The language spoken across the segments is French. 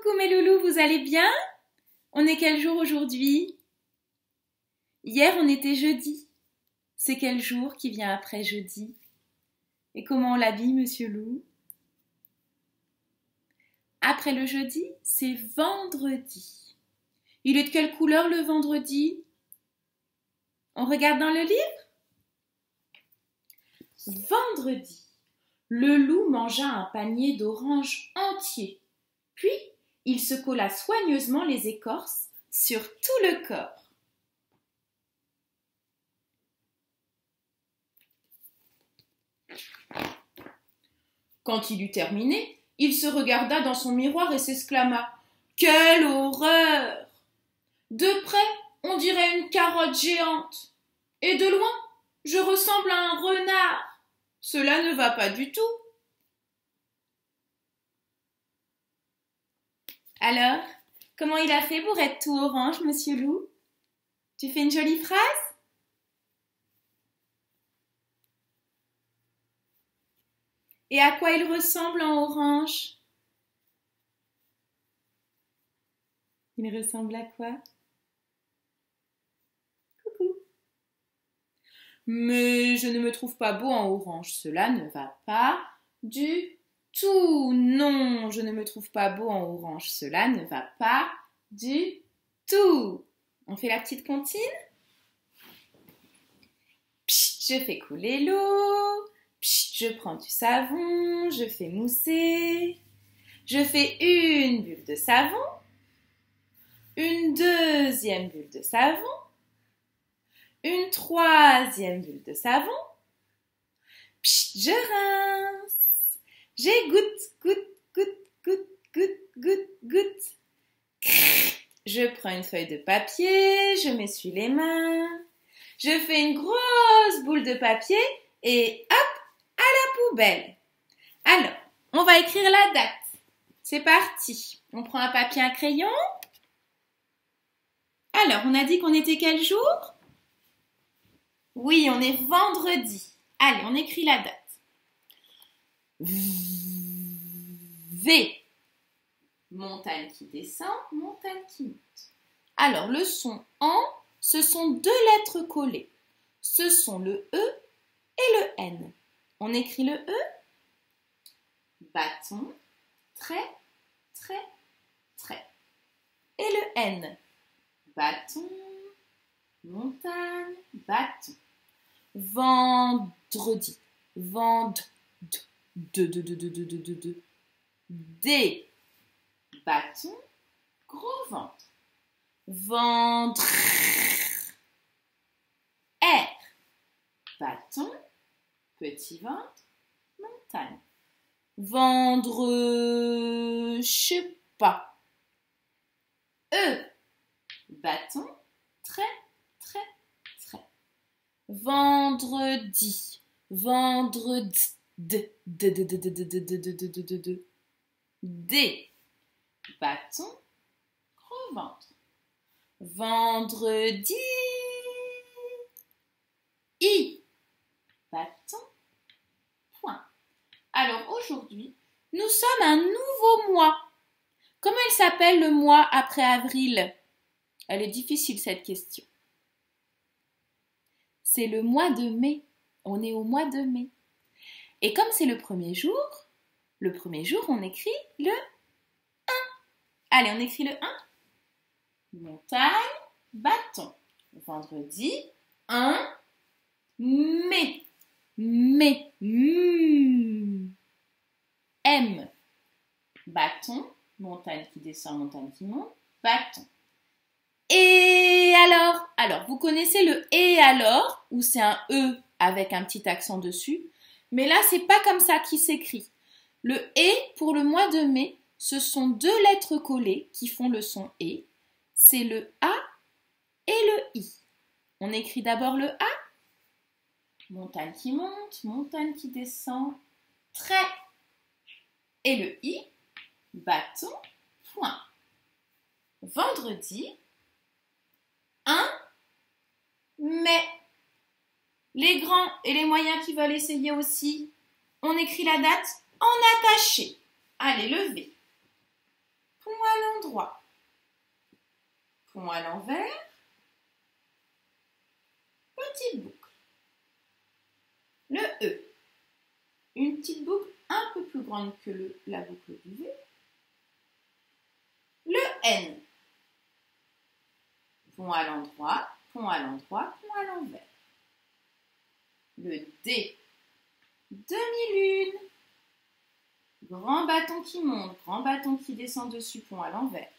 Coucou mes loulous, vous allez bien? On est quel jour aujourd'hui? Hier on était jeudi. C'est quel jour qui vient après jeudi? Et comment on l'habille, monsieur Loup? Après le jeudi, c'est vendredi. Il est de quelle couleur le vendredi? On regarde dans le livre? Vendredi, le loup mangea un panier d'oranges entier. Puis, il se colla soigneusement les écorces sur tout le corps. Quand il eut terminé, il se regarda dans son miroir et s'exclama « Quelle horreur! De près, on dirait une carotte géante. Et de loin, je ressemble à un renard. Cela ne va pas du tout. » Alors, comment il a fait pour être tout orange, monsieur Loup? Tu fais une jolie phrase? Et à quoi il ressemble en orange? Il ressemble à quoi? Coucou. Mais je ne me trouve pas beau en orange, cela ne va pas du tout. Non, je ne me trouve pas beau en orange, cela ne va pas du tout. On fait la petite comptine? Psst, je fais couler l'eau. Psst, je prends du savon, je fais mousser. Je fais une bulle de savon, une deuxième bulle de savon, une troisième bulle de savon. Psst, je rince. J'égoutte, goutte. Je prends une feuille de papier, je m'essuie les mains. Je fais une grosse boule de papier et hop, à la poubelle. Alors, on va écrire la date. C'est parti. On prend un papier, un crayon. Alors, on a dit qu'on était quel jour? Oui, on est vendredi. Allez, on écrit la date. V. Montagne qui descend, montagne qui monte. Alors, le son en, ce sont deux lettres collées. Ce sont le E et le N. On écrit le E. Bâton, trait. Et le N. Bâton, montagne, bâton. Vendredi. D. Bâton, gros ventre. Ventre. R. Bâton, petit ventre, montagne. Vendre, je sais pas. E. Bâton, trait. Vendredi. D. Bâton, gros ventre. Vendredi. I. Bâton, point. Alors aujourd'hui, nous sommes un nouveau mois. Comment il s'appelle le mois après avril? Elle est difficile cette question. C'est le mois de mai. On est au mois de mai. Et comme c'est le premier jour, on écrit le 1. Allez, on écrit le 1. Montagne, bâton. Vendredi, 1 mai. M. Bâton, montagne qui descend, montagne qui monte, bâton. Et alors, vous connaissez le et alors, où c'est un E avec un petit accent dessus, mais là, c'est pas comme ça qu'il s'écrit. Le et pour le mois de mai, ce sont deux lettres collées qui font le son et. C'est le A et le I. On écrit d'abord le A. Montagne qui monte, montagne qui descend, trait. Et le I, bâton, point. Vendredi, 1 mai. Les grands et les moyens qui veulent essayer aussi, on écrit la date en attaché. Allez, levez. Voilà. endroit. Pont à l'envers. Petite boucle. Le E. Une petite boucle un peu plus grande que la boucle du V. Le N. Pont à l'endroit, pont à l'endroit, pont à l'envers. Le D. Demi-lune. Grand bâton qui monte, grand bâton qui descend dessus, pont à l'envers.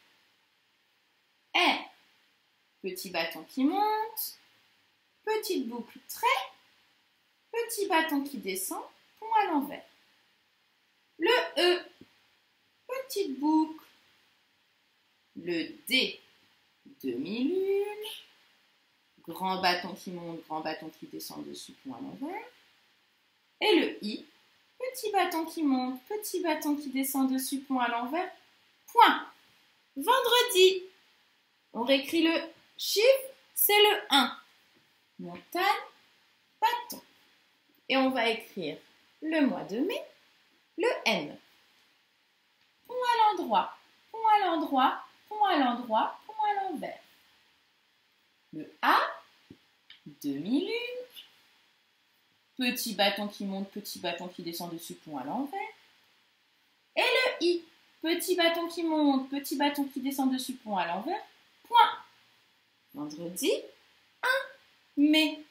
R. Petit bâton qui monte. Petite boucle trait. Petit bâton qui descend, pont à l'envers. Le E. Petite boucle. Le D. Demi-lune. Grand bâton qui monte, grand bâton qui descend dessus, pont à l'envers. Et le I. Petit bâton qui monte, petit bâton qui descend dessus, pont à l'envers, point. Vendredi. On réécrit le chiffre, c'est le 1. Montagne, bâton. Et on va écrire le mois de mai, le M. Pont à l'endroit, pont à l'endroit, pont à l'endroit, pont à l'envers. Le A, demi-lune. Petit bâton qui monte, petit bâton qui descend dessus, pont à l'envers. Et le I. Petit bâton qui monte, petit bâton qui descend dessus, pont à l'envers, point. Vendredi 1 mai.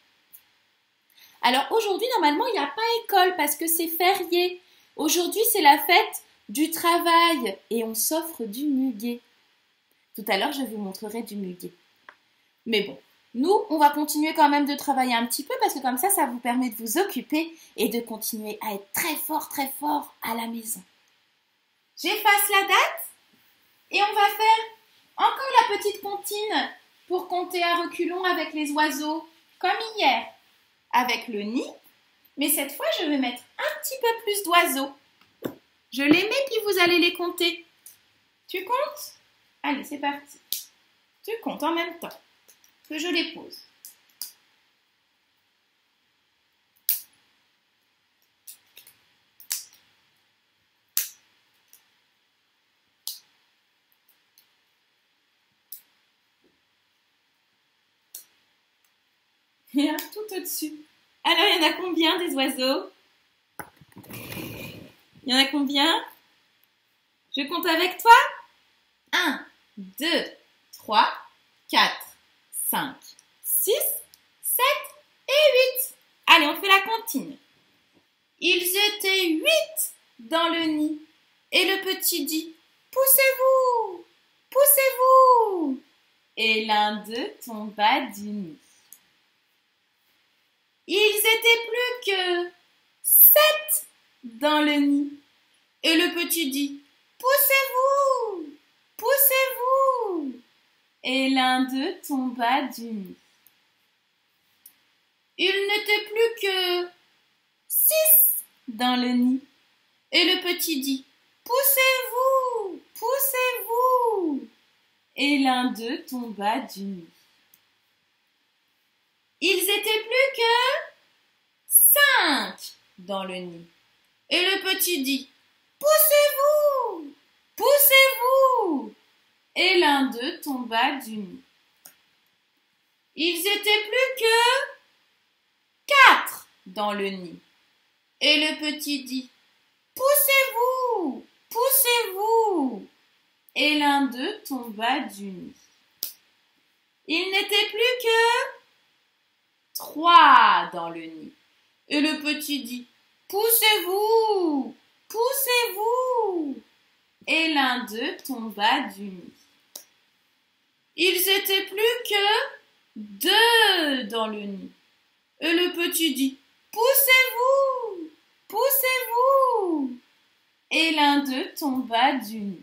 Alors aujourd'hui, normalement, il n'y a pas école parce que c'est férié. Aujourd'hui, c'est la fête du travail et on s'offre du muguet. Tout à l'heure, je vous montrerai du muguet. Mais bon. Nous, on va continuer quand même de travailler un petit peu parce que comme ça vous permet de vous occuper et de continuer à être très fort à la maison. J'efface la date et on va faire encore la petite comptine pour compter à reculons avec les oiseaux, comme hier, avec le nid. Mais cette fois, je vais mettre un petit peu plus d'oiseaux. Je les mets puis vous allez les compter. Tu comptes? Allez, c'est parti. Tu comptes en même temps que je les pose. Il y a tout au-dessus. Alors, il y en a combien des oiseaux? Il y en a combien? Je compte avec toi. 1, 2, 3, 4, 5, 6, 7 et 8. Allez, on fait la comptine. Ils étaient 8 dans le nid. Et le petit dit, poussez-vous, poussez-vous. Et l'un d'eux tomba du nid. Ils étaient plus que 7 dans le nid. Et le petit dit, poussez-vous, poussez-vous. Et l'un d'eux tomba du nid. Il n'était plus que 6 dans le nid. Et le petit dit, poussez-vous, poussez-vous. Et l'un d'eux tomba du nid. Ils étaient plus que 5 dans le nid. Et le petit dit, poussez-vous, poussez-vous. Et l'un d'eux tomba du nid. Ils étaient plus que 4 dans le nid. Et le petit dit, poussez-vous, poussez-vous. Et l'un d'eux tomba du nid. Il n'était plus que 3 dans le nid. Et le petit dit, poussez-vous, poussez-vous. Et l'un d'eux tomba du nid. Ils étaient plus que 2 dans le nid. Et le petit dit, poussez-vous, poussez-vous. Et l'un d'eux tomba du nid.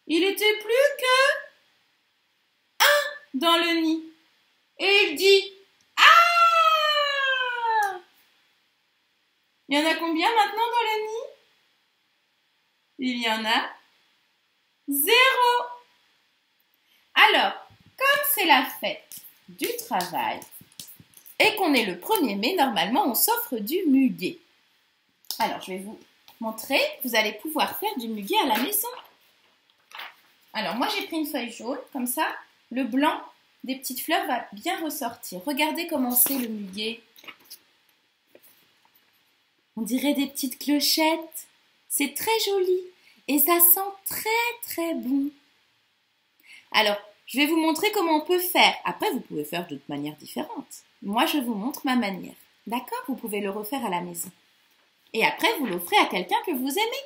Il était plus que 1 dans le nid. Et il dit, ah! Il y en a combien maintenant dans le nid? Il y en a 0. Alors, comme c'est la fête du travail et qu'on est le 1er mai, normalement, on s'offre du muguet. Alors, je vais vous montrer. Vous allez pouvoir faire du muguet à la maison. Alors, moi, j'ai pris une feuille jaune, comme ça, le blanc des petites fleurs va bien ressortir. Regardez comment c'est le muguet. On dirait des petites clochettes. C'est très joli et ça sent très très bon. Alors, je vais vous montrer comment on peut faire. Après, vous pouvez faire d'autres manières différentes. Moi, je vous montre ma manière. D'accord? Vous pouvez le refaire à la maison. Et après, vous l'offrez à quelqu'un que vous aimez.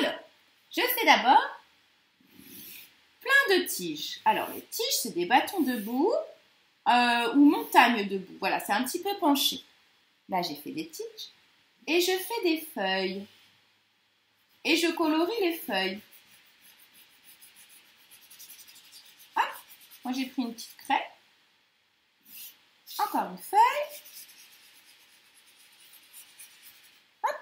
Alors, je fais d'abord plein de tiges. Alors, les tiges, c'est des bâtons debout ou montagnes debout. Voilà, c'est un petit peu penché. Là, j'ai fait des tiges et je fais des feuilles. Et je colorie les feuilles. Hop, moi j'ai pris une petite craie. Encore une feuille. Hop.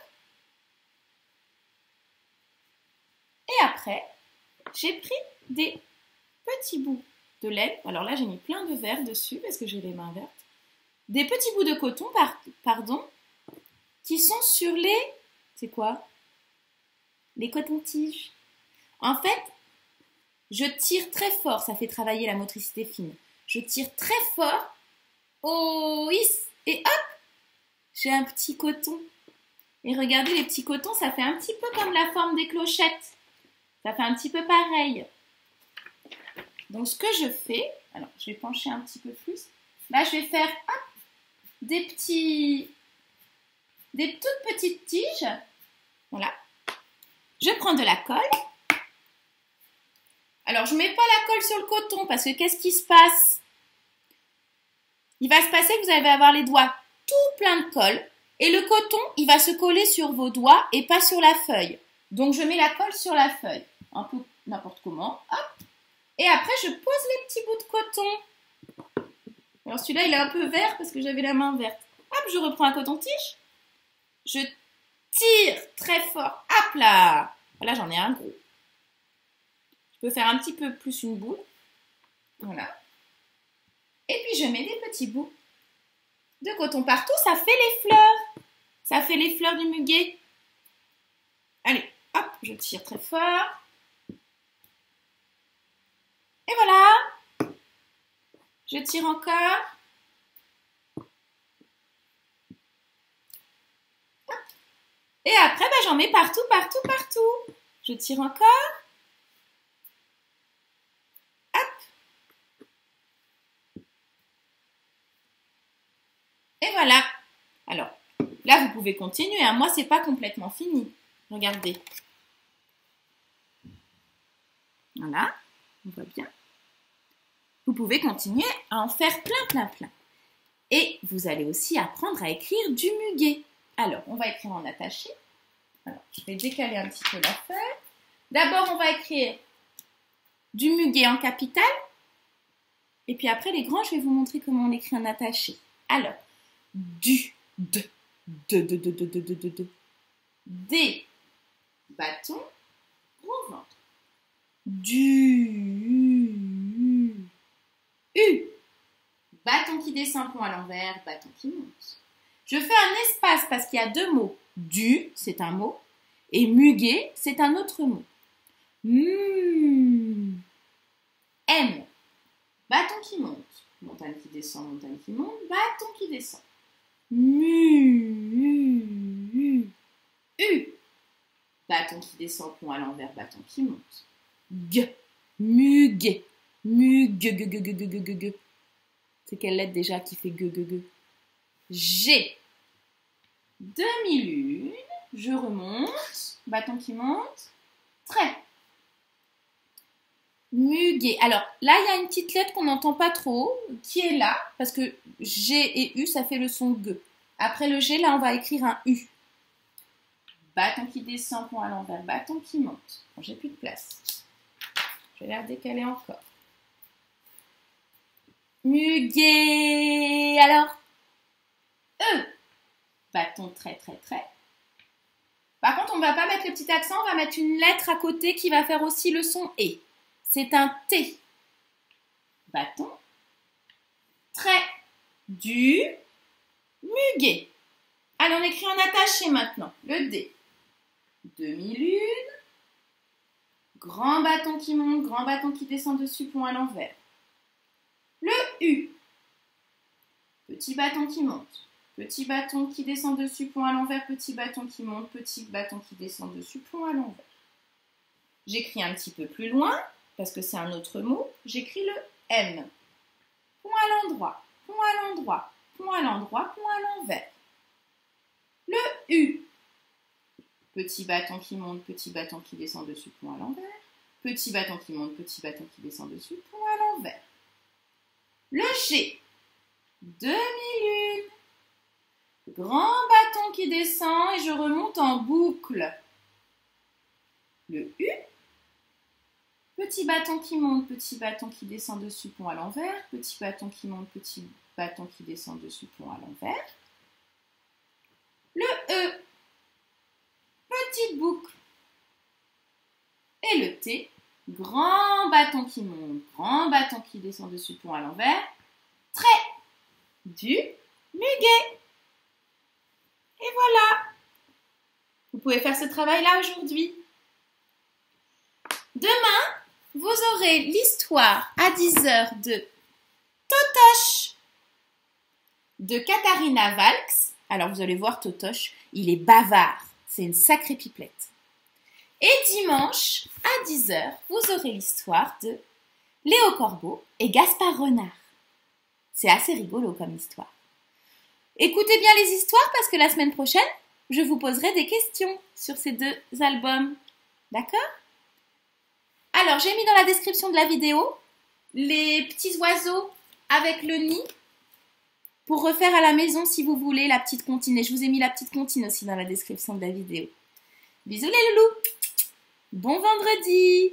Et après, j'ai pris des petits bouts de laine. Alors là, j'ai mis plein de verre dessus parce que j'ai les mains vertes. Des petits bouts de coton, qui sont sur les... C'est quoi? Les cotons-tiges. En fait, je tire très fort. Ça fait travailler la motricité fine. Je tire très fort. Oh, et hop, j'ai un petit coton. Et regardez, les petits cotons, ça fait un petit peu comme la forme des clochettes. Ça fait un petit peu pareil. Donc, ce que je fais, alors, je vais pencher un petit peu plus. Là, je vais faire, hop, des toutes petites tiges. Voilà. Je prends de la colle. Alors, je ne mets pas la colle sur le coton parce que qu'est-ce qui se passe? Il va se passer que vous allez avoir les doigts tout plein de colle et le coton, il va se coller sur vos doigts et pas sur la feuille. Donc, je mets la colle sur la feuille, un peu n'importe comment. Hop. Et après, je pose les petits bouts de coton. Alors, celui-là, il est un peu vert parce que j'avais la main verte. Hop, je reprends un coton-tige. Je tire très fort. Hop là. Là, j'en ai un gros. Je peux faire un petit peu plus une boule. Voilà. Et puis, je mets des petits bouts de coton partout. Ça fait les fleurs. Ça fait les fleurs du muguet. Allez, hop, je tire très fort. Et voilà. Je tire encore. Hop. Et après, j'en mets partout, partout, partout. Je tire encore. Et voilà. Alors, là, vous pouvez continuer. Hein. Moi, c'est pas complètement fini. Regardez. Voilà. On voit bien. Vous pouvez continuer à en faire plein, plein, plein. Et vous allez aussi apprendre à écrire du muguet. Alors, on va écrire en attaché. Alors, je vais décaler un petit peu la feuille. D'abord, on va écrire du muguet en capitale. Et puis après, les grands, je vais vous montrer comment on écrit en attaché. Alors, du, des bâtons, gros ventre. Du, bâton qui descend, point à l'envers, bâton qui monte. Je fais un espace parce qu'il y a deux mots. Du, c'est un mot, et muguet, c'est un autre mot. M, bâton qui monte. Montagne qui descend, montagne qui monte, bâton qui descend. Bâton qui descend, pont à l'envers, bâton qui monte. Muguet. C'est quelle lettre déjà qui fait ge? G. Demi-lune. Je remonte. Bâton qui monte. Trait. Muguet. Alors, là, il y a une petite lettre qu'on n'entend pas trop, qui est là, parce que G et U, ça fait le son G. Après le G, là, on va écrire un U. Bâton qui descend, pont à l'envers, bâton qui monte. Bon, j'ai plus de place. Je vais la décaler encore. Muguet. Alors, E. Bâton très. Par contre, on ne va pas mettre le petit accent, on va mettre une lettre à côté qui va faire aussi le son E. C'est un T. Bâton. Trait. Du muguet. Allez, on écrit en attaché maintenant. Le D. Demi-lune. Grand bâton qui monte, grand bâton qui descend dessus, pont à l'envers. Le U. Petit bâton qui monte, petit bâton qui descend dessus, pont à l'envers, petit bâton qui monte, petit bâton qui descend dessus, pont à l'envers. J'écris un petit peu plus loin, parce que c'est un autre mot, j'écris le M. Pont à l'endroit, pont à l'endroit, pont à l'endroit, pont à l'envers. Le U. Petit bâton qui monte, petit bâton qui descend dessus, pont à l'envers. Petit bâton qui monte, petit bâton qui descend dessus, pont à l'envers. Le G. Demi-lune. Grand bâton qui descend et je remonte en boucle. Le U. Petit bâton qui monte, petit bâton qui descend dessus, pont à l'envers. Petit bâton qui monte, petit bâton qui descend dessus, pont à l'envers. Le E. Petite boucle. Et le T. Grand bâton qui monte, grand bâton qui descend dessus, pont à l'envers. Trait du muguet. Et voilà. Vous pouvez faire ce travail-là aujourd'hui. Demain, vous aurez l'histoire à 10h de Totoche de Katharina Valks. Alors vous allez voir Totoche, il est bavard. C'est une sacrée pipelette. Et dimanche, à 10h, vous aurez l'histoire de Léo Corbeau et Gaspard Renard. C'est assez rigolo comme histoire. Écoutez bien les histoires parce que la semaine prochaine, je vous poserai des questions sur ces deux albums. D'accord ? Alors, j'ai mis dans la description de la vidéo les petits oiseaux avec le nid pour refaire à la maison si vous voulez la petite comptine. Et je vous ai mis la petite comptine aussi dans la description de la vidéo. Bisous les loulous! Bon vendredi!